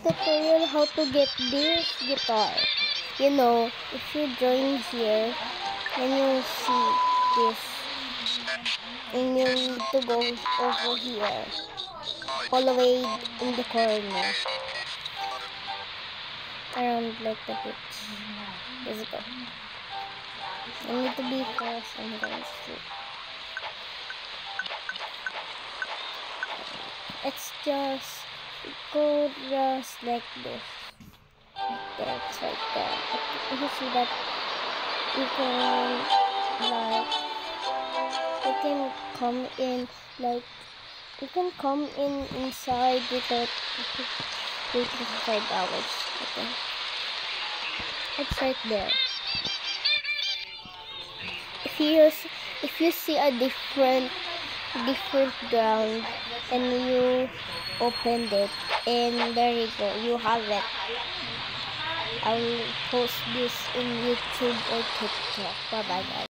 tutorial how to get this guitar. You know, if you join here, then you'll see this. And you need to go over here. All the way in the corner. Around like the pitch. Let's go. I need to be fast. I'm going to see. It's just go just like this. Right there, it's right there. But you see that you can come in like you can come in inside without waiting for 5 hours. Okay. It's right there. If you see a different ground and you opened it, and there you go, you have it. I will post this in YouTube or TikTok. Bye bye guys.